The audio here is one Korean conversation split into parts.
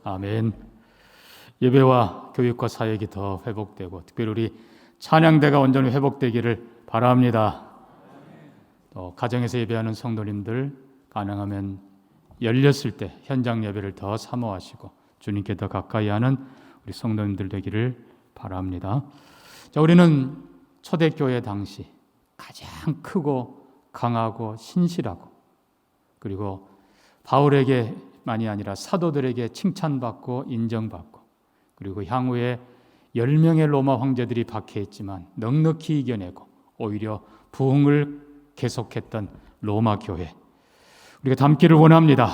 아멘. 예배와 교육과 사역이 더 회복되고 특별히 우리 찬양대가 온전히 회복되기를 바랍니다. 또 가정에서 예배하는 성도님들 가능하면 열렸을 때 현장 예배를 더 사모하시고 주님께 더 가까이 하는 우리 성도님들 되기를 바랍니다. 자, 우리는 초대교회 당시 가장 크고 강하고 신실하고 그리고 바울에게만이 아니라 사도들에게 칭찬받고 인정받고 그리고 향후에 10명의 로마 황제들이 박해했지만 넉넉히 이겨내고 오히려 부흥을 계속했던 로마 교회, 우리가 닮기를 원합니다.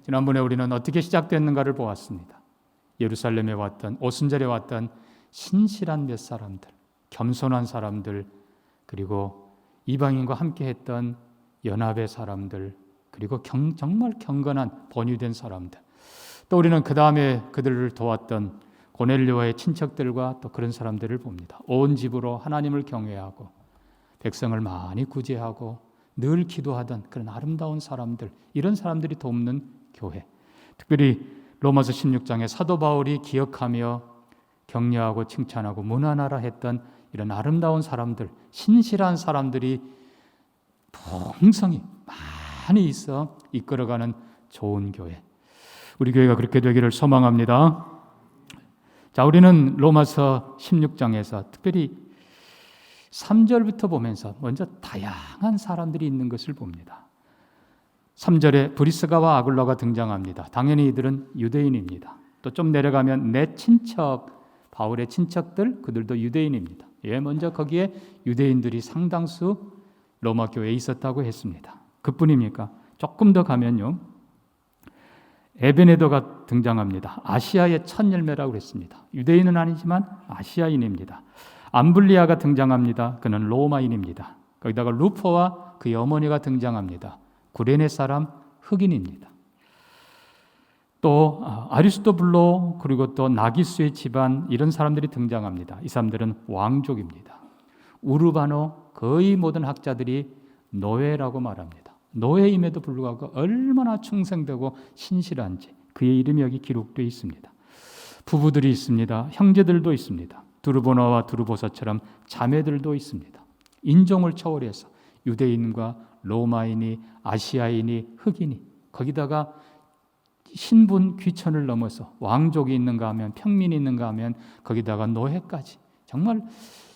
지난번에 우리는 어떻게 시작됐는가를 보았습니다. 예루살렘에 왔던, 오순절에 왔던 신실한 몇 사람들, 겸손한 사람들, 그리고 이방인과 함께 했던 연합의 사람들, 그리고 정말 경건한 번유된 사람들, 또 우리는 그 다음에 그들을 도왔던 고넬료와의 친척들과 또 그런 사람들을 봅니다. 온 집으로 하나님을 경외하고 백성을 많이 구제하고 늘 기도하던 그런 아름다운 사람들, 이런 사람들이 돕는 교회. 특별히 로마서 16장에 사도 바울이 기억하며 격려하고 칭찬하고 문안하라 했던 이런 아름다운 사람들, 신실한 사람들이 풍성히 많이 있어 이끌어가는 좋은 교회. 우리 교회가 그렇게 되기를 소망합니다. 자, 우리는 로마서 16장에서 특별히 3절부터 보면서 먼저 다양한 사람들이 있는 것을 봅니다. 3절에 브리스가와 아굴라가 등장합니다. 당연히 이들은 유대인입니다. 또 좀 내려가면 내 친척, 바울의 친척들, 그들도 유대인입니다. 먼저 거기에 유대인들이 상당수 로마 교회에 있었다고 했습니다. 그뿐입니까? 조금 더 가면요, 에베네도가 등장합니다. 아시아의 첫 열매라고 했습니다. 유대인은 아니지만 아시아인입니다. 암블리아가 등장합니다. 그는 로마인입니다. 거기다가 루포와 그의 어머니가 등장합니다. 구레네 사람, 흑인입니다. 또 아리스토블로, 그리고 또 나기수의 집안, 이런 사람들이 등장합니다. 이 사람들은 왕족입니다. 우르바노, 거의 모든 학자들이 노예라고 말합니다. 노예임에도 불구하고 얼마나 충성되고 신실한지 그의 이름이 여기 기록되어 있습니다. 부부들이 있습니다. 형제들도 있습니다. 두르보나와 두르보사처럼 자매들도 있습니다. 인종을 초월해서 유대인과 로마인이, 아시아인이, 흑인이, 거기다가 신분 귀천을 넘어서 왕족이 있는가 하면 평민이 있는가 하면 거기다가 노예까지, 정말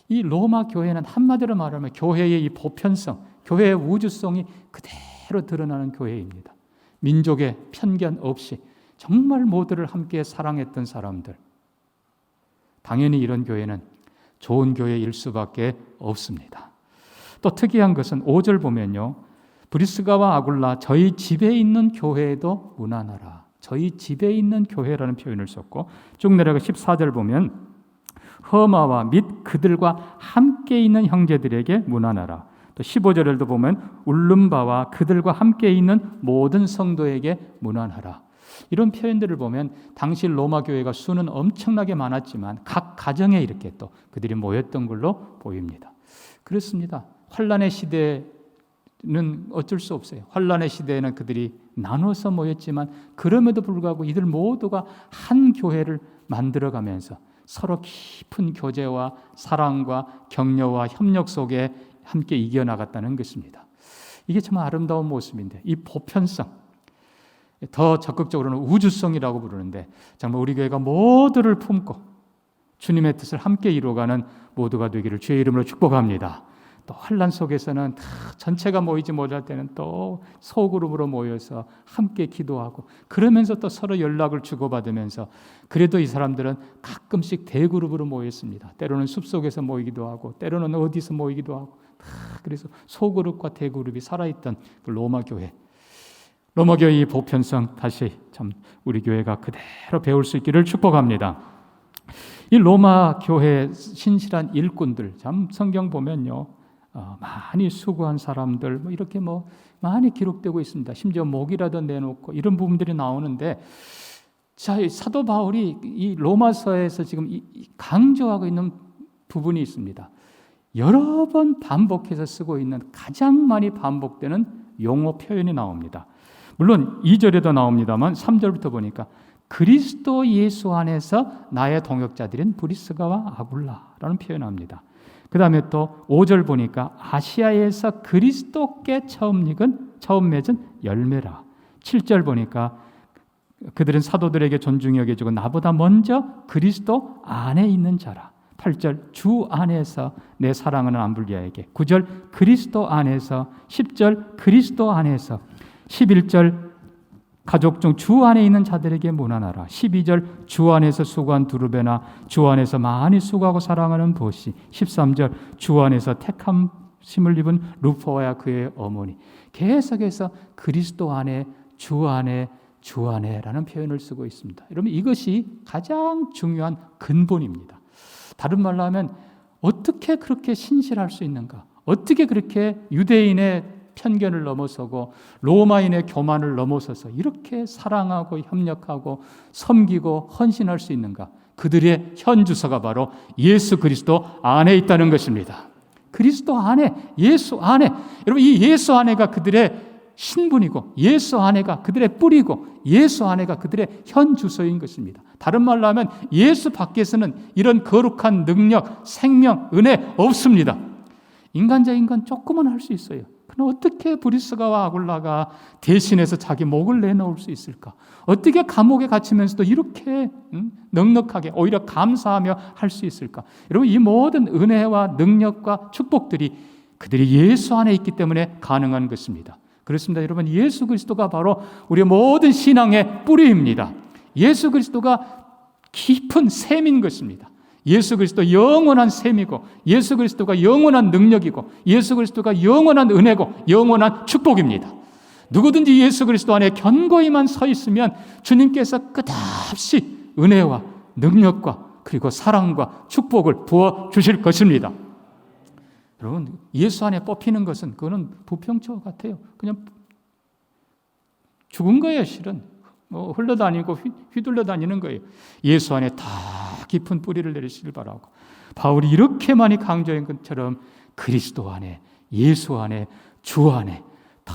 이 로마 교회는 한마디로 말하면 교회의 이 보편성, 교회의 우주성이 그대로 드러나는 교회입니다. 민족의 편견 없이 정말 모두를 함께 사랑했던 사람들. 당연히 이런 교회는 좋은 교회일 수밖에 없습니다. 또 특이한 것은 5절 보면요, 브리스가와 아굴라, 저희 집에 있는 교회에도 문안하라. 저희 집에 있는 교회라는 표현을 썼고, 쭉 내려가 14절 보면 허마와 및 그들과 함께 있는 형제들에게 문안하라. 또 15절에도 보면 울름바와 그들과 함께 있는 모든 성도에게 문안하라. 이런 표현들을 보면 당시 로마 교회가 수는 엄청나게 많았지만 각 가정에 이렇게 또 그들이 모였던 걸로 보입니다. 그렇습니다. 환란의 시대는 어쩔 수 없어요. 환란의 시대에는 그들이 나눠서 모였지만 그럼에도 불구하고 이들 모두가 한 교회를 만들어가면서 서로 깊은 교제와 사랑과 격려와 협력 속에 함께 이겨나갔다는 것입니다. 이게 참 아름다운 모습인데, 이 보편성, 더 적극적으로는 우주성이라고 부르는데, 정말 우리 교회가 모두를 품고 주님의 뜻을 함께 이루어가는 모두가 되기를 주의 이름으로 축복합니다. 또 환난 속에서는 전체가 모이지 못할 때는 또 소그룹으로 모여서 함께 기도하고, 그러면서 또 서로 연락을 주고받으면서, 그래도 이 사람들은 가끔씩 대그룹으로 모였습니다. 때로는 숲속에서 모이기도 하고 때로는 어디서 모이기도 하고, 그래서 소그룹과 대그룹이 살아있던 그 로마 교회, 로마 교회의 보편성, 다시 참 우리 교회가 그대로 배울 수 있기를 축복합니다. 이 로마 교회 신실한 일꾼들, 참 성경 보면요, 많이 수고한 사람들 이렇게 많이 기록되고 있습니다. 심지어 목이라도 내놓고 이런 부분들이 나오는데, 자, 사도 바울이 이 로마서에서 지금 강조하고 있는 부분이 있습니다. 여러 번 반복해서 쓰고 있는, 가장 많이 반복되는 용어 표현이 나옵니다. 물론 2절에도 나옵니다만 3절부터 보니까 그리스도 예수 안에서 나의 동역자들인 브리스가와 아굴라라는 표현합니다. 그 다음에 또 5절 보니까 아시아에서 그리스도께 처음 맺은 열매라. 7절 보니까 그들은 사도들에게 존중히 여겨지고 나보다 먼저 그리스도 안에 있는 자라. 8절 주 안에서 내 사랑하는 암블리아에게, 9절 그리스도 안에서, 10절 그리스도 안에서, 11절 가족 중 주 안에 있는 자들에게 문안하라. 12절 주 안에서 수고한 두루베나 주 안에서 많이 수고하고 사랑하는 보시. 13절 주 안에서 택함심을 입은 루포와 그의 어머니. 계속해서 그리스도 안에, 주 안에, 주 안에라는 표현을 쓰고 있습니다. 여러분, 이것이 가장 중요한 근본입니다. 다른 말로 하면 어떻게 그렇게 신실할 수 있는가? 어떻게 그렇게 유대인의 편견을 넘어서고 로마인의 교만을 넘어서서 이렇게 사랑하고 협력하고 섬기고 헌신할 수 있는가? 그들의 현주소가 바로 예수 그리스도 안에 있다는 것입니다. 그리스도 안에, 예수 안에. 여러분, 이 예수 안에가 그들의 신분이고, 예수 안에가 그들의 뿌리고, 예수 안에가 그들의 현주소인 것입니다. 다른 말로 하면 예수 밖에서는 이런 거룩한 능력, 생명, 은혜 없습니다. 인간적인 건 조금은 할 수 있어요. 그럼 어떻게 브리스가와 아굴라가 대신해서 자기 목을 내놓을 수 있을까? 어떻게 감옥에 갇히면서도 이렇게 넉넉하게 오히려 감사하며 할 수 있을까? 여러분, 이 모든 은혜와 능력과 축복들이 그들이 예수 안에 있기 때문에 가능한 것입니다. 그렇습니다. 여러분, 예수 그리스도가 바로 우리의 모든 신앙의 뿌리입니다. 예수 그리스도가 깊은 샘인 것입니다. 예수 그리스도 영원한 셈이고, 예수 그리스도가 영원한 능력이고, 예수 그리스도가 영원한 은혜고 영원한 축복입니다. 누구든지 예수 그리스도 안에 견고히만 서 있으면 주님께서 끝없이 은혜와 능력과 그리고 사랑과 축복을 부어주실 것입니다. 여러분, 예수 안에 뽑히는 것은 그거는 부평초 같아요. 그냥 죽은 거예요. 실은 흘러다니고 휘둘러 다니는 거예요. 예수 안에 다 깊은 뿌리를 내리시길 바라고, 바울이 이렇게 많이 강조한 것처럼 그리스도 안에, 예수 안에, 주 안에 다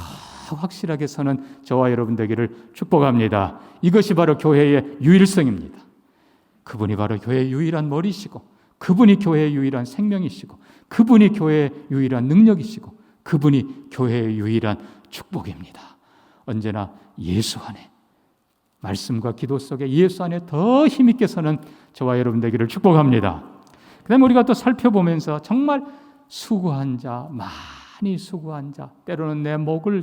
확실하게 서는 저와 여러분 되기를 축복합니다. 이것이 바로 교회의 유일성입니다. 그분이 바로 교회의 유일한 머리시고, 그분이 교회의 유일한 생명이시고, 그분이 교회의 유일한 능력이시고, 그분이 교회의 유일한 축복입니다. 언제나 예수 안에, 말씀과 기도 속에 예수 안에 더 힘있게 서는 저와 여러분 되기를 축복합니다. 그 다음에 우리가 또 살펴보면서 정말 수고한 자, 많이 수고한 자, 때로는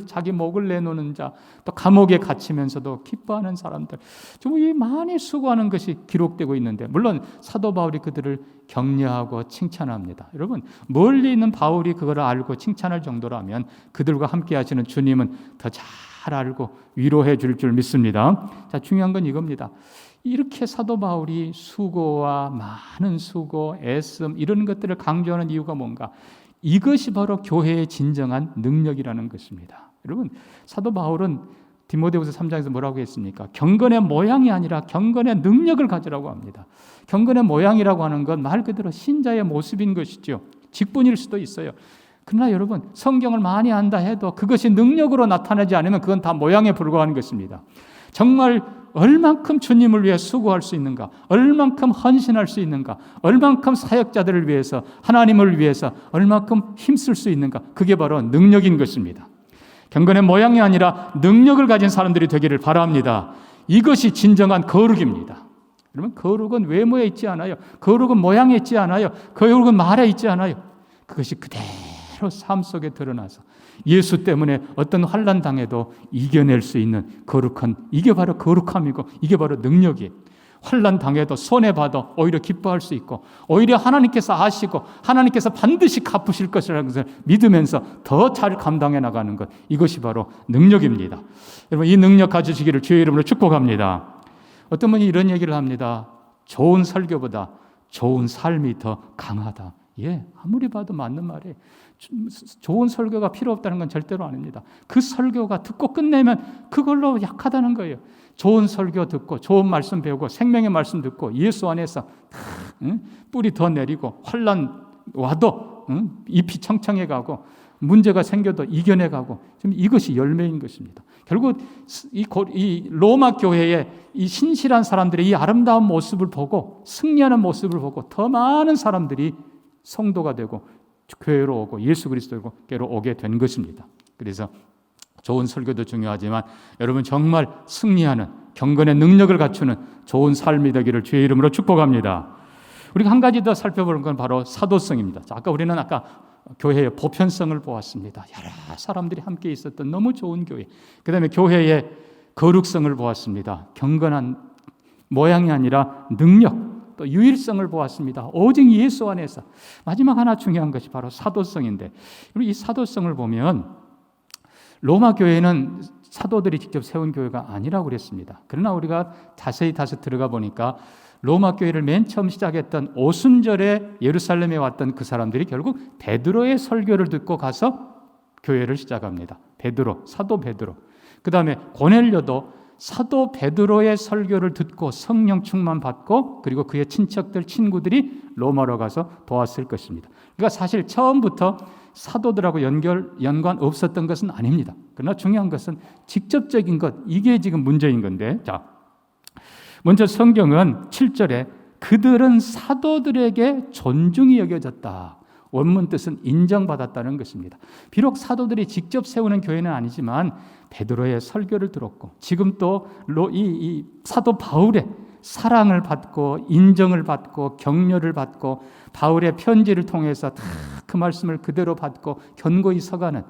자기 목을 내놓는 자, 또 감옥에 갇히면서도 기뻐하는 사람들, 이 많이 수고하는 것이 기록되고 있는데, 물론 사도 바울이 그들을 격려하고 칭찬합니다. 여러분, 멀리 있는 바울이 그걸 알고 칭찬할 정도라면 그들과 함께 하시는 주님은 더 잘 알고 위로해 줄 믿습니다. 자, 중요한 건 이겁니다. 이렇게 사도 바울이 수고와 많은 수고, 애씀 이런 것들을 강조하는 이유가 뭔가? 이것이 바로 교회의 진정한 능력이라는 것입니다. 여러분, 사도 바울은 디모데후서 3장에서 뭐라고 했습니까? 경건의 모양이 아니라 경건의 능력을 가지라고 합니다. 경건의 모양이라고 하는 건 말 그대로 신자의 모습인 것이죠. 직분일 수도 있어요. 그러나 여러분, 성경을 많이 안다 해도 그것이 능력으로 나타나지 않으면 그건 다 모양에 불과한 것입니다. 정말 얼만큼 주님을 위해 수고할 수 있는가, 얼만큼 헌신할 수 있는가, 얼만큼 사역자들을 위해서, 하나님을 위해서 얼만큼 힘쓸 수 있는가, 그게 바로 능력인 것입니다. 경건의 모양이 아니라 능력을 가진 사람들이 되기를 바랍니다. 이것이 진정한 거룩입니다. 여러분, 거룩은 외모에 있지 않아요. 거룩은 모양에 있지 않아요. 거룩은 말에 있지 않아요. 그것이 그대로 삶 속에 드러나서 예수 때문에 어떤 환난 당해도 이겨낼 수 있는 거룩한, 이게 바로 거룩함이고 이게 바로 능력이에요. 환난 당해도 손해봐도 오히려 기뻐할 수 있고, 오히려 하나님께서 아시고 하나님께서 반드시 갚으실 것이라는 것을 믿으면서 더 잘 감당해 나가는 것, 이것이 바로 능력입니다. 여러분, 이 능력 가지시기를 주의 이름으로 축복합니다. 어떤 분이 이런 얘기를 합니다. 좋은 설교보다 좋은 삶이 더 강하다. 예, 아무리 봐도 맞는 말이에요. 좋은 설교가 필요 없다는 건 절대로 아닙니다. 그 설교가 듣고 끝내면 그걸로 약하다는 거예요. 좋은 설교 듣고 좋은 말씀 배우고 생명의 말씀 듣고 예수 안에서 뿌리 더 내리고 환난 와도 잎이 청청해 가고 문제가 생겨도 이겨내가고 지금 이것이 열매인 것입니다. 결국 이 로마 교회의 이 신실한 사람들의 이 아름다운 모습을 보고 승리하는 모습을 보고 더 많은 사람들이 성도가 되고 교회로 오고 예수 그리스도께로 오게 된 것입니다. 그래서 좋은 설교도 중요하지만 여러분 정말 승리하는 경건의 능력을 갖추는 좋은 삶이 되기를 주의 이름으로 축복합니다. 우리가 한 가지 더 살펴보는 건 바로 사도성입니다. 아까 우리는 교회의 보편성을 보았습니다. 여러 사람들이 함께 있었던 너무 좋은 교회. 그 다음에 교회의 거룩성을 보았습니다. 경건한 모양이 아니라 능력, 또 유일성을 보았습니다. 오직 예수 안에서. 마지막 하나 중요한 것이 바로 사도성인데, 이 사도성을 보면 로마 교회는 사도들이 직접 세운 교회가 아니라고 그랬습니다. 그러나 우리가 자세히 다시 들어가 보니까 로마 교회를 맨 처음 시작했던 오순절에 예루살렘에 왔던 그 사람들이 결국 베드로의 설교를 듣고 가서 교회를 시작합니다. 베드로, 사도 베드로. 그 다음에 고넬료도 사도 베드로의 설교를 듣고 성령 충만 받고 그리고 그의 친척들, 친구들이 로마로 가서 도왔을 것입니다. 그러니까 사실 처음부터 사도들하고 연관 없었던 것은 아닙니다. 그러나 중요한 것은 직접적인 것, 이게 지금 문제인 건데, 자, 먼저 성경은 7절에 그들은 사도들에게 존중이 여겨졌다. 원문 뜻은 인정받았다는 것입니다. 비록 사도들이 직접 세우는 교회는 아니지만 베드로의 설교를 들었고 지금 또 이 사도 바울의 사랑을 받고 인정을 받고 격려를 받고 바울의 편지를 통해서 다 그 말씀을 그대로 받고 견고히 서가는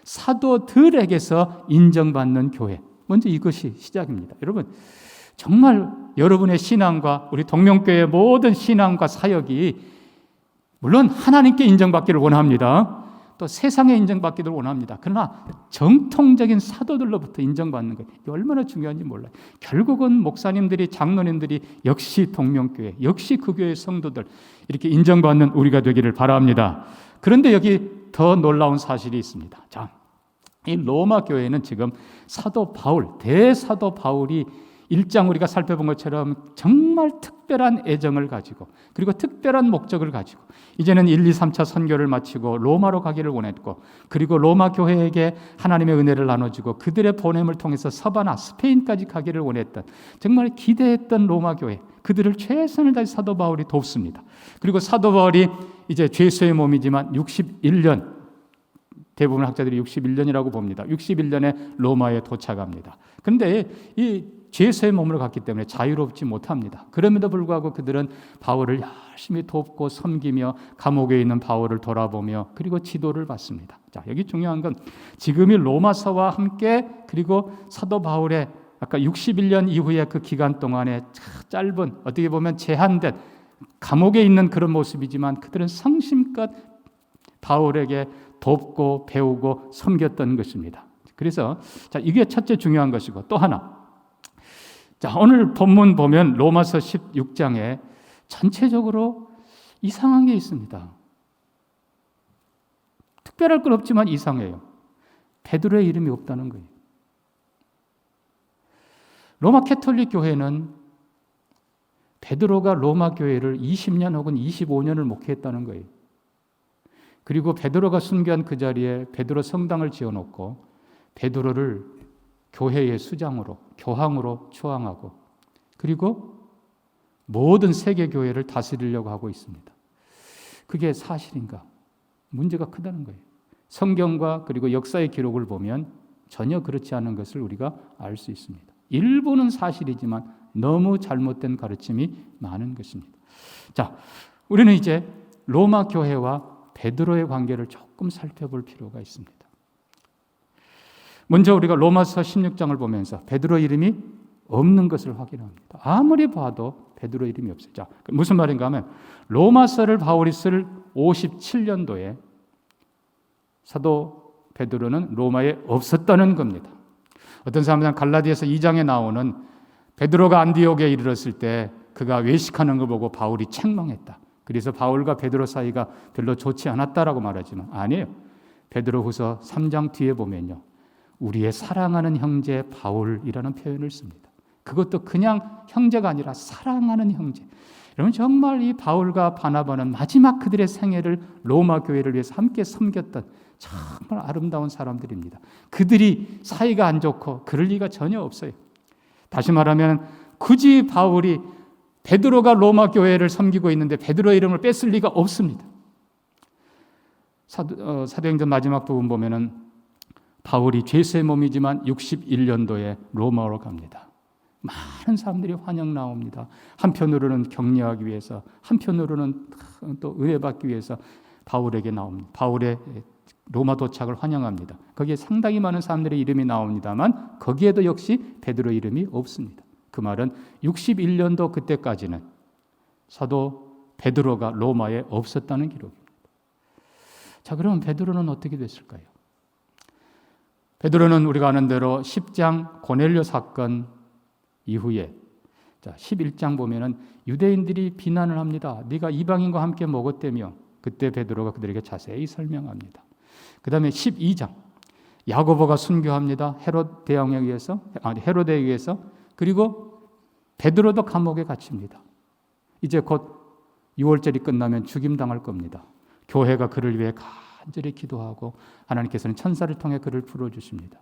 사도들에게서 인정받는 교회. 먼저 이것이 시작입니다. 여러분 정말 여러분의 신앙과 우리 동명교회의 모든 신앙과 사역이 물론 하나님께 인정받기를 원합니다. 또 세상에 인정받기를 원합니다. 그러나 정통적인 사도들로부터 인정받는 것, 이게 얼마나 중요한지 몰라요. 결국은 목사님들이, 장로님들이 역시 동명교회, 역시 그 교회의 성도들 이렇게 인정받는 우리가 되기를 바랍니다. 그런데 여기 더 놀라운 사실이 있습니다. 자, 이 로마 교회는 지금 사도 바울, 대사도 바울이 1장 우리가 살펴본 것처럼 정말 특별한 애정을 가지고 그리고 특별한 목적을 가지고 이제는 1, 2, 3차 선교를 마치고 로마로 가기를 원했고 그리고 로마 교회에게 하나님의 은혜를 나눠주고 그들의 보냄을 통해서 서바나, 스페인까지 가기를 원했던 정말 기대했던 로마 교회, 그들을 최선을 다해 사도 바울이 돕습니다. 그리고 사도 바울이 이제 죄수의 몸이지만 61년, 대부분 학자들이 61년이라고 봅니다. 61년에 로마에 도착합니다. 그런데 이 죄수의 몸을 갖기 때문에 자유롭지 못합니다. 그럼에도 불구하고 그들은 바울을 열심히 돕고 섬기며 감옥에 있는 바울을 돌아보며 그리고 지도를 받습니다. 자, 여기 중요한 건 지금이 로마서와 함께 그리고 사도 바울의 아까 61년 이후의 그 기간 동안에 짧은 어떻게 보면 제한된 감옥에 있는 그런 모습이지만 그들은 성심껏 바울에게 돕고 배우고 섬겼던 것입니다. 그래서 자, 이게 첫째 중요한 것이고 또 하나, 자, 오늘 본문 보면 로마서 16장에 전체적으로 이상한 게 있습니다. 특별할 건 없지만 이상해요. 베드로의 이름이 없다는 거예요. 로마 캐톨릭 교회는 베드로가 로마 교회를 20년 혹은 25년을 목회했다는 거예요. 그리고 베드로가 순교한 그 자리에 베드로 성당을 지어놓고 베드로를 교회의 수장으로, 교황으로 초항하고 그리고 모든 세계 교회를 다스리려고 하고 있습니다. 그게 사실인가? 문제가 크다는 거예요. 성경과 그리고 역사의 기록을 보면 전혀 그렇지 않은 것을 우리가 알 수 있습니다. 일부는 사실이지만 너무 잘못된 가르침이 많은 것입니다. 자, 우리는 이제 로마 교회와 베드로의 관계를 조금 살펴볼 필요가 있습니다. 먼저 우리가 로마서 16장을 보면서 베드로 이름이 없는 것을 확인합니다. 아무리 봐도 베드로 이름이 없어요. 자, 무슨 말인가 하면 로마서를 바울이 쓸 57년도에 사도 베드로는 로마에 없었다는 겁니다. 어떤 사람들은 갈라디아서 2장에 나오는 베드로가 안디옥에 이르렀을 때 그가 외식하는 걸 보고 바울이 책망했다. 그래서 바울과 베드로 사이가 별로 좋지 않았다라고 말하지만 아니에요. 베드로후서 3장 뒤에 보면요, 우리의 사랑하는 형제 바울이라는 표현을 씁니다. 그것도 그냥 형제가 아니라 사랑하는 형제. 여러분 정말 이 바울과 바나바는 마지막 그들의 생애를 로마 교회를 위해서 함께 섬겼던 정말 아름다운 사람들입니다. 그들이 사이가 안 좋고 그럴 리가 전혀 없어요. 다시 말하면 굳이 바울이 베드로가 로마 교회를 섬기고 있는데 베드로의 이름을 뺐을 리가 없습니다. 사도행전 마지막 부분 보면은 바울이 죄수의 몸이지만 61년도에 로마로 갑니다. 많은 사람들이 환영 나옵니다. 한편으로는 격려하기 위해서, 한편으로는 또 의뢰받기 위해서 바울에게 나옵니다. 바울의 로마 도착을 환영합니다. 거기에 상당히 많은 사람들의 이름이 나옵니다만 거기에도 역시 베드로 이름이 없습니다. 그 말은 61년도 그때까지는 사도 베드로가 로마에 없었다는 기록입니다. 자, 그러면 베드로는 어떻게 됐을까요? 베드로는 우리가 아는 대로 10장 고넬료 사건 이후에 11장 보면은 유대인들이 비난을 합니다. 네가 이방인과 함께 먹었다며. 그때 베드로가 그들에게 자세히 설명합니다. 그 다음에 12장 야고보가 순교합니다. 헤로데에 의해서. 그리고 베드로도 감옥에 갇힙니다. 이제 곧 6월절이 끝나면 죽임당할 겁니다. 교회가 그를 위해 간절히 기도하고 하나님께서는 천사를 통해 그를 풀어주십니다.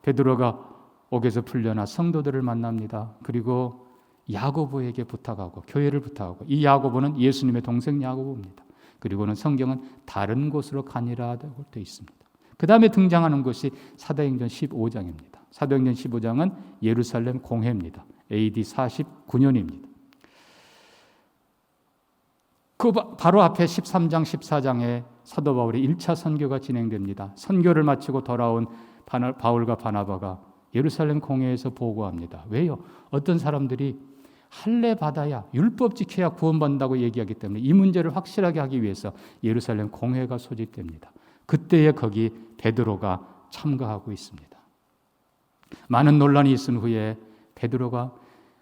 베드로가 옥에서 풀려나 성도들을 만납니다. 그리고 야고보에게 부탁하고 교회를 부탁하고, 이 야고보는 예수님의 동생 야고보입니다. 그리고는 성경은 다른 곳으로 가니라고 되어 있습니다. 그 다음에 등장하는 것이 사도행전 15장입니다. 사도행전 15장은 예루살렘 공회입니다. AD 49년입니다. 그 바로 앞에 13장, 14장에 사도 바울의 1차 선교가 진행됩니다. 선교를 마치고 돌아온 바울과 바나바가 예루살렘 공회에서 보고합니다. 왜요? 어떤 사람들이 할례 받아야, 율법 지켜야 구원받는다고 얘기하기 때문에 이 문제를 확실하게 하기 위해서 예루살렘 공회가 소집됩니다. 그때에 거기 베드로가 참가하고 있습니다. 많은 논란이 있은 후에 베드로가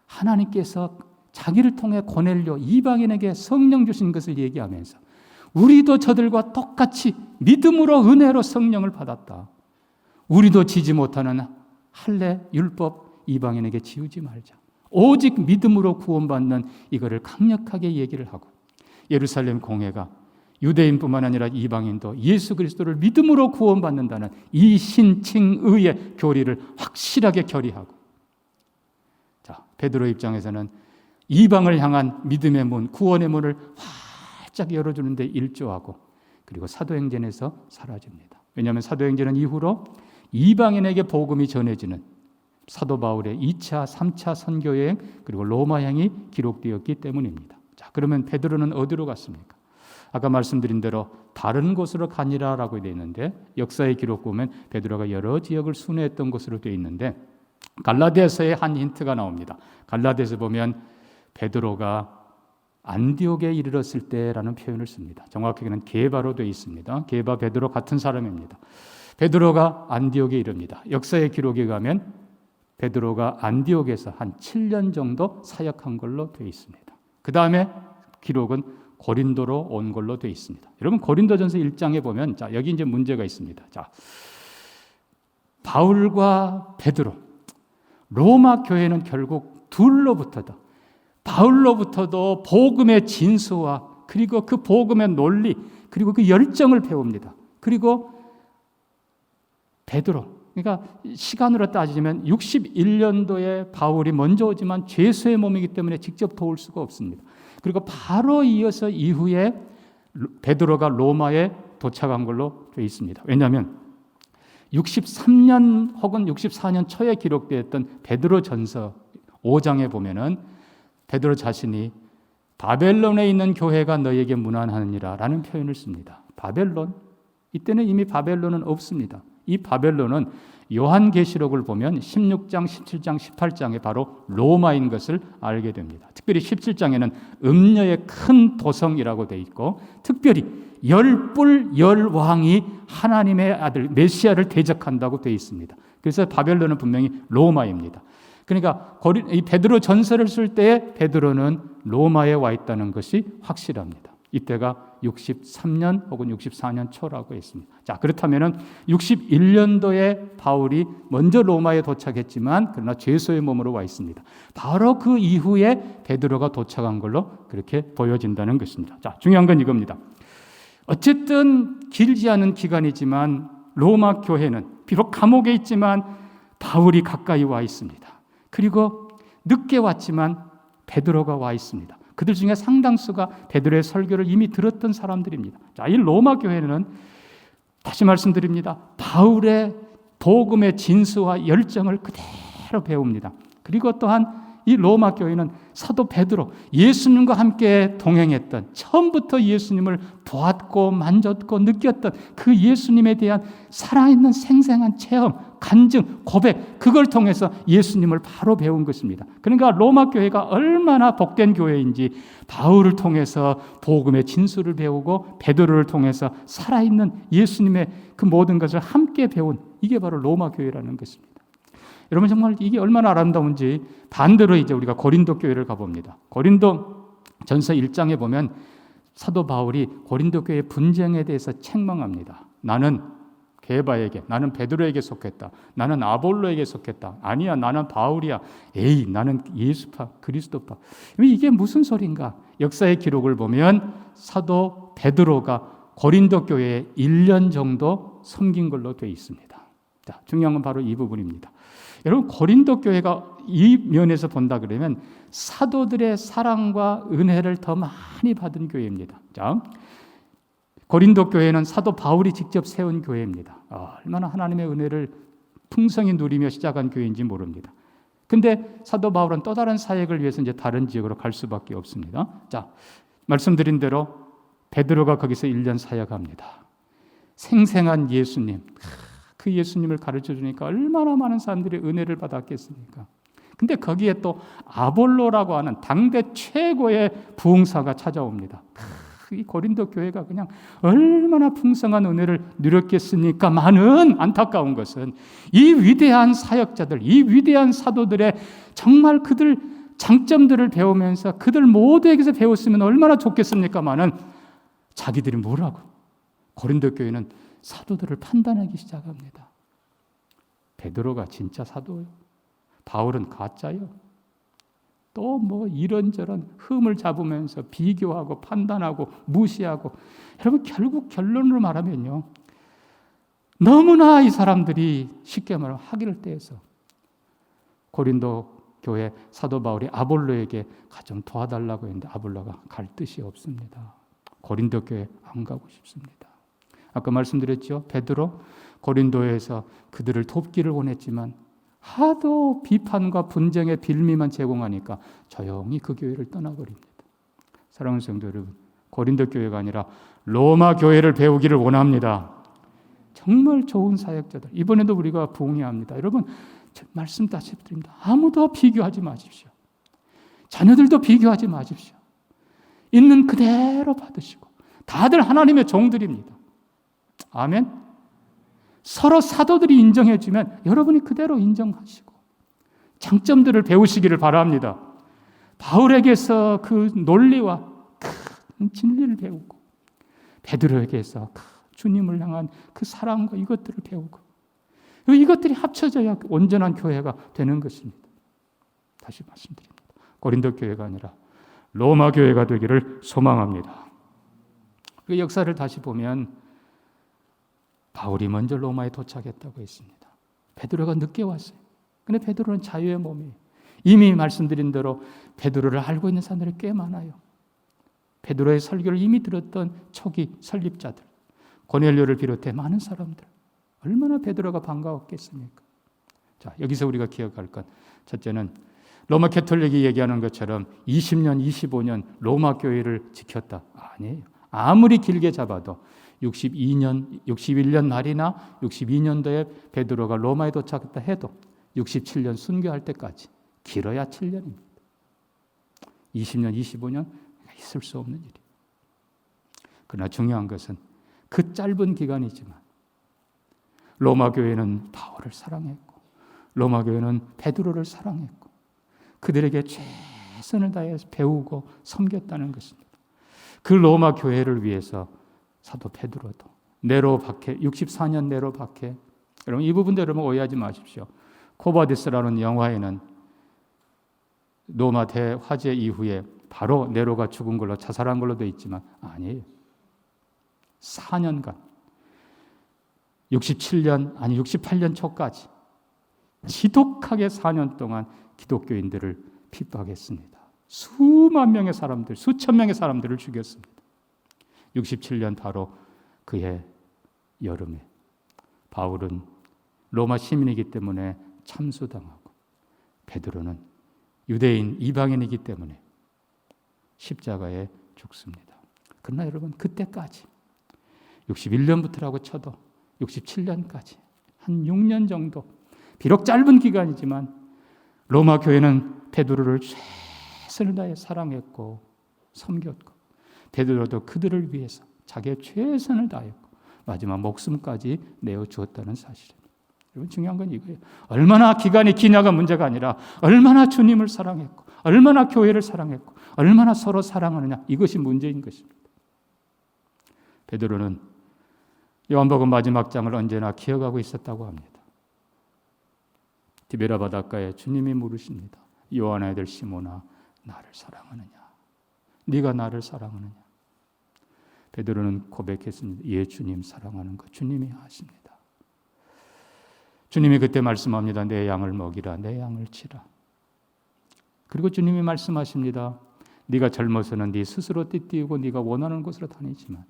하나님께서 자기를 통해 고넬료 이방인에게 성령 주신 것을 얘기하면서 우리도 저들과 똑같이 믿음으로 은혜로 성령을 받았다. 우리도 지지 못하는 할례 율법 이방인에게 지우지 말자. 오직 믿음으로 구원받는 이거를 강력하게 얘기를 하고, 예루살렘 공회가 유대인뿐만 아니라 이방인도 예수 그리스도를 믿음으로 구원받는다는 이 신칭의의 교리를 확실하게 결의하고, 자, 베드로 입장에서는 이방을 향한 믿음의 문, 구원의 문을 활짝 열어주는 데 일조하고, 그리고 사도행전에서 사라집니다. 왜냐하면 사도행전은 이후로 이방인에게 복음이 전해지는 사도 바울의 2차, 3차 선교여행 그리고 로마행이 기록되었기 때문입니다. 자, 그러면 베드로는 어디로 갔습니까? 아까 말씀드린 대로 다른 곳으로 가니라라고 되어 있는데, 역사의 기록 보면 베드로가 여러 지역을 순회했던 곳으로 되어 있는데, 갈라디아서에 한 힌트가 나옵니다. 갈라디아서 보면 베드로가 안디옥에 이르렀을 때라는 표현을 씁니다. 정확하게는 게바로 되어 있습니다. 게바 베드로 같은 사람입니다. 베드로가 안디옥에 이릅니다. 역사의 기록에 가면 베드로가 안디옥에서 한 7년 정도 사역한 걸로 되어 있습니다. 그 다음에 기록은 고린도로 온 걸로 되어 있습니다. 여러분, 고린도전서 1장에 보면, 자, 여기 이제 문제가 있습니다. 자, 바울과 베드로, 로마 교회는 결국 둘로부터도, 바울로부터도 복음의 진수와 그리고 그 복음의 논리 그리고 그 열정을 배웁니다. 그리고 베드로, 그러니까 시간으로 따지면 61년도에 바울이 먼저 오지만 죄수의 몸이기 때문에 직접 도울 수가 없습니다. 그리고 바로 이어서 이후에 베드로가 로마에 도착한 걸로 되어 있습니다. 왜냐하면 63년 혹은 64년 초에 기록되었던 베드로전서 5장에 보면은 베드로 자신이 바벨론에 있는 교회가 너에게 문안하느니라 라는 표현을 씁니다. 바벨론? 이때는 이미 바벨론은 없습니다. 이 바벨론은 요한계시록을 보면 16장, 17장, 18장에 바로 로마인 것을 알게 됩니다. 특별히 17장에는 음녀의 큰 도성이라고 되어 있고, 특별히 열불 열왕이 하나님의 아들 메시아를 대적한다고 되어 있습니다. 그래서 바벨론은 분명히 로마입니다. 그러니까 이 베드로 전서를 쓸 때 베드로는 로마에 와 있다는 것이 확실합니다. 이때가 63년 혹은 64년 초라고 했습니다. 자, 그렇다면은 61년도에 바울이 먼저 로마에 도착했지만 그러나 죄수의 몸으로 와 있습니다. 바로 그 이후에 베드로가 도착한 걸로 그렇게 보여진다는 것입니다. 자, 중요한 건 이겁니다. 어쨌든 길지 않은 기간이지만 로마 교회는 비록 감옥에 있지만 바울이 가까이 와 있습니다. 그리고 늦게 왔지만 베드로가 와 있습니다. 그들 중에 상당수가 베드로의 설교를 이미 들었던 사람들입니다. 자, 이 로마 교회는 다시 말씀드립니다. 바울의 복음의 진수와 열정을 그대로 배웁니다. 그리고 또한 이 로마 교회는 사도 베드로, 예수님과 함께 동행했던, 처음부터 예수님을 보았고 만졌고 느꼈던 그 예수님에 대한 살아있는 생생한 체험, 간증, 고백, 그걸 통해서 예수님을 바로 배운 것입니다. 그러니까 로마 교회가 얼마나 복된 교회인지 바울을 통해서 복음의 진수를 배우고 베드로를 통해서 살아있는 예수님의 그 모든 것을 함께 배운, 이게 바로 로마 교회라는 것입니다. 여러분, 정말 이게 얼마나 아름다운지 반대로 이제 우리가 고린도 교회를 가봅니다. 고린도 전서 1장에 보면 사도 바울이 고린도 교회의 분쟁에 대해서 책망합니다. 나는 게바에게, 나는 베드로에게 속했다. 나는 아볼로에게 속했다. 아니야, 나는 바울이야. 에이, 나는 예수파, 그리스도파. 이게 무슨 소린가? 역사의 기록을 보면 사도 베드로가 고린도 교회에 1년 정도 섬긴 걸로 되어 있습니다. 자, 중요한 건 바로 이 부분입니다. 여러분, 고린도 교회가 이 면에서 본다 그러면 사도들의 사랑과 은혜를 더 많이 받은 교회입니다. 자, 고린도 교회는 사도 바울이 직접 세운 교회입니다. 얼마나 하나님의 은혜를 풍성히 누리며 시작한 교회인지 모릅니다. 근데 사도 바울은 또 다른 사역을 위해서 이제 다른 지역으로 갈 수밖에 없습니다. 자, 말씀드린 대로 베드로가 거기서 1년 사역합니다. 생생한 예수님, 그 예수님을 가르쳐 주니까 얼마나 많은 사람들이 은혜를 받았겠습니까? 근데 거기에 또 아볼로라고 하는 당대 최고의 부흥사가 찾아옵니다. 이 고린도 교회가 그냥 얼마나 풍성한 은혜를 누렸겠습니까만은 안타까운 것은 이 위대한 사역자들, 이 위대한 사도들의 정말 그들 장점들을 배우면서 그들 모두에게서 배웠으면 얼마나 좋겠습니까만은 자기들이 뭐라고? 고린도 교회는 사도들을 판단하기 시작합니다. 베드로가 진짜 사도요? 바울은 가짜요? 또 뭐 이런저런 흠을 잡으면서 비교하고 판단하고 무시하고, 여러분, 결국 결론으로 말하면요, 너무나 이 사람들이 쉽게 말하면 학위를 떼서 고린도 교회 사도 바울이 아볼로에게 좀 도와달라고 했는데 아볼로가 갈 뜻이 없습니다. 고린도 교회 안 가고 싶습니다. 아까 말씀드렸죠. 베드로 고린도에서 그들을 돕기를 원했지만 하도 비판과 분쟁의 빌미만 제공하니까 조용히 그 교회를 떠나버립니다. 사랑하는 성도 여러분, 고린도 교회가 아니라 로마 교회를 배우기를 원합니다. 정말 좋은 사역자들, 이번에도 우리가 부흥해야 합니다. 여러분, 말씀 다시 드립니다. 아무도 비교하지 마십시오. 자녀들도 비교하지 마십시오. 있는 그대로 받으시고 다들 하나님의 종들입니다. 아멘. 서로 사도들이 인정해주면 여러분이 그대로 인정하시고 장점들을 배우시기를 바랍니다. 바울에게서 그 논리와 큰 진리를 배우고 베드로에게서 주님을 향한 그 사랑과 이것들을 배우고 이것들이 합쳐져야 온전한 교회가 되는 것입니다. 다시 말씀드립니다. 고린도 교회가 아니라 로마 교회가 되기를 소망합니다. 그 역사를 다시 보면 바울이 먼저 로마에 도착했다고 했습니다. 베드로가 늦게 왔어요. 그런데 베드로는 자유의 몸이에요. 이미 말씀드린 대로 베드로를 알고 있는 사람들이 꽤 많아요. 베드로의 설교를 이미 들었던 초기 설립자들, 고넬료를 비롯해 많은 사람들, 얼마나 베드로가 반가웠겠습니까? 자, 여기서 우리가 기억할 것, 첫째는 로마 캐톨릭이 얘기하는 것처럼 20년, 25년 로마 교회를 지켰다. 아니에요. 아무리 길게 잡아도 62년, 61년 말이나 62년도에 베드로가 로마에 도착했다 해도 67년 순교할 때까지 길어야 7년입니다. 20년, 25년 있을 수 없는 일이에요. 그러나 중요한 것은 그 짧은 기간이지만 로마 교회는 바울을 사랑했고 로마 교회는 베드로를 사랑했고 그들에게 최선을 다해서 배우고 섬겼다는 것입니다. 그 로마 교회를 위해서 사도 베드로도 네로 박해, 64년 네로 박해, 여러분 이 부분도 여러분 오해하지 마십시오. 코바디스라는 영화에는 로마 대화재 이후에 바로 네로가 죽은 걸로 자살한 걸로 되어 있지만 아니에요. 4년간 68년 초까지 지독하게 4년 동안 기독교인들을 핍박했습니다. 수만 명의 사람들, 수천 명의 사람들을 죽였습니다. 67년 바로 그해 여름에 바울은 로마 시민이기 때문에 참수당하고 베드로는 유대인 이방인이기 때문에 십자가에 죽습니다. 그러나 여러분 그때까지 61년부터라고 쳐도 67년까지 한 6년 정도 비록 짧은 기간이지만 로마 교회는 베드로를 최선을 다해 사랑했고 섬겼고 베드로도 그들을 위해서 자기의 최선을 다했고 마지막 목숨까지 내어주었다는 사실입니다. 여러분 중요한 건 이거예요. 얼마나 기간이 기냐가 문제가 아니라 얼마나 주님을 사랑했고 얼마나 교회를 사랑했고 얼마나 서로 사랑하느냐 이것이 문제인 것입니다. 베드로는 요한복음 마지막 장을 언제나 기억하고 있었다고 합니다. 디베라 바닷가에 주님이 물으십니다. 요한의 아들 시몬아 나를 사랑하느냐? 네가 나를 사랑하느냐? 베드로는 고백했습니다. 예 주님 사랑하는 것 주님이 아십니다. 주님이 그때 말씀합니다. 내 양을 먹이라 내 양을 치라. 그리고 주님이 말씀하십니다. 네가 젊어서는 네 스스로 띠띠우고 네가 원하는 곳으로 다니지만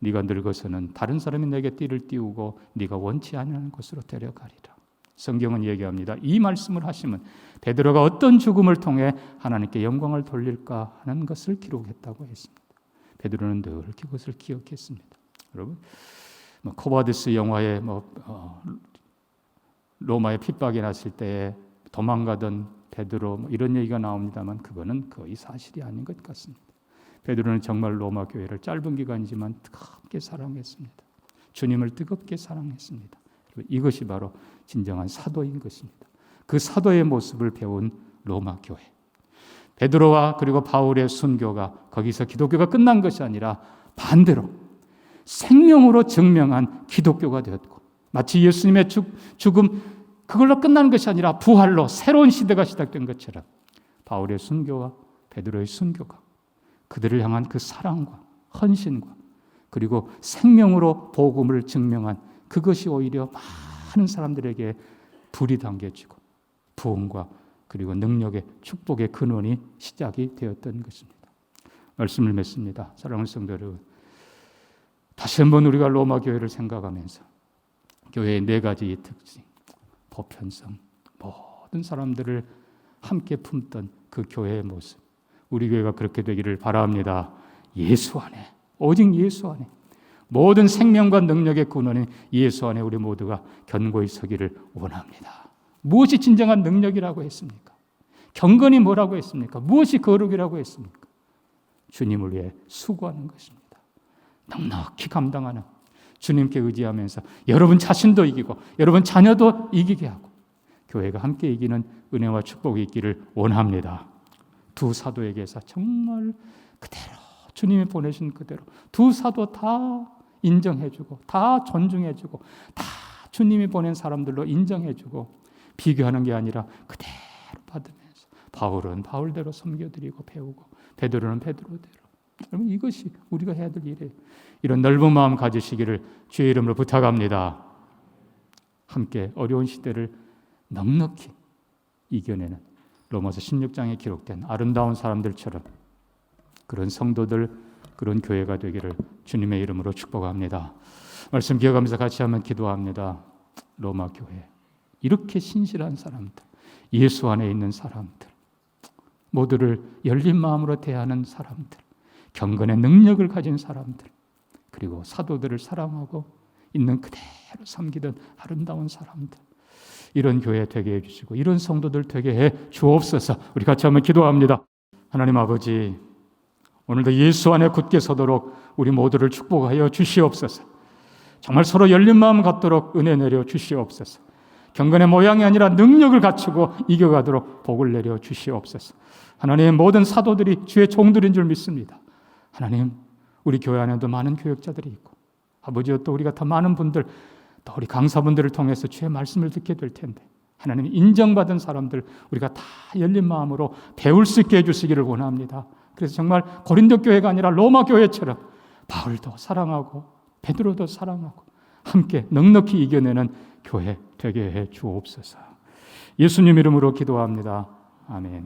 네가 늙어서는 다른 사람이 내게 띠를 띠우고 네가 원치 않는 곳으로 데려가리라. 성경은 얘기합니다. 이 말씀을 하시면 베드로가 어떤 죽음을 통해 하나님께 영광을 돌릴까 하는 것을 기록했다고 했습니다. 베드로는 늘 그것을 기억했습니다. 여러분, 코바디스 영화에 로마에 핍박이 났을 때 도망가던 베드로 이런 얘기가 나옵니다만 그거는 거의 사실이 아닌 것 같습니다. 베드로는 정말 로마 교회를 짧은 기간이지만 뜨겁게 사랑했습니다. 주님을 뜨겁게 사랑했습니다. 이것이 바로 진정한 사도인 것입니다. 그 사도의 모습을 배운 로마 교회. 베드로와 그리고 바울의 순교가 거기서 기독교가 끝난 것이 아니라 반대로 생명으로 증명한 기독교가 되었고 마치 예수님의 죽음 그걸로 끝난 것이 아니라 부활로 새로운 시대가 시작된 것처럼 바울의 순교와 베드로의 순교가 그들을 향한 그 사랑과 헌신과 그리고 생명으로 복음을 증명한 그것이 오히려 많은 사람들에게 불이 당겨지고 부흥과 그리고 능력의 축복의 근원이 시작이 되었던 것입니다. 말씀을 맺습니다. 사랑하는 성도 여러분, 다시 한번 우리가 로마 교회를 생각하면서 교회의 4가지 특징, 보편성, 모든 사람들을 함께 품던 그 교회의 모습, 우리 교회가 그렇게 되기를 바랍니다. 예수 안에, 오직 예수 안에 모든 생명과 능력의 근원인 예수 안에 우리 모두가 견고히 서기를 원합니다. 무엇이 진정한 능력이라고 했습니까? 경건이 뭐라고 했습니까? 무엇이 거룩이라고 했습니까? 주님을 위해 수고하는 것입니다. 넉넉히 감당하는 주님께 의지하면서 여러분 자신도 이기고 여러분 자녀도 이기게 하고 교회가 함께 이기는 은혜와 축복이 있기를 원합니다. 두 사도에게서 정말 그대로 주님이 보내신 그대로 두 사도 다 인정해주고 다 존중해주고 다 주님이 보낸 사람들로 인정해주고 비교하는 게 아니라 그대로 받으면서 바울은 바울대로 섬겨드리고 배우고 베드로는 베드로대로. 여러분 이것이 우리가 해야 될 일이에요. 이런 넓은 마음 가지시기를 주의 이름으로 부탁합니다. 함께 어려운 시대를 넉넉히 이겨내는 로마서 16장에 기록된 아름다운 사람들처럼 그런 성도들, 그런 교회가 되기를 주님의 이름으로 축복합니다. 말씀 기억하면서 같이 한번 기도합니다. 로마 교회, 이렇게 신실한 사람들, 예수 안에 있는 사람들, 모두를 열린 마음으로 대하는 사람들, 경건의 능력을 가진 사람들, 그리고 사도들을 사랑하고 있는 그대로 섬기던 아름다운 사람들, 이런 교회 되게 해주시고 이런 성도들 되게 해 주옵소서. 우리 같이 한번 기도합니다. 하나님 아버지, 오늘도 예수 안에 굳게 서도록 우리 모두를 축복하여 주시옵소서. 정말 서로 열린 마음 갖도록 은혜 내려 주시옵소서. 경건의 모양이 아니라 능력을 갖추고 이겨가도록 복을 내려 주시옵소서. 하나님, 모든 사도들이 주의 종들인 줄 믿습니다. 하나님, 우리 교회 안에도 많은 교역자들이 있고 아버지여 또 우리가 더 많은 분들, 또 우리 강사분들을 통해서 주의 말씀을 듣게 될 텐데 하나님, 인정받은 사람들 우리가 다 열린 마음으로 배울 수 있게 해주시기를 원합니다. 그래서 정말 고린도 교회가 아니라 로마 교회처럼 바울도 사랑하고 베드로도 사랑하고 함께 넉넉히 이겨내는 교회 되게 해 주옵소서. 예수님 이름으로 기도합니다. 아멘.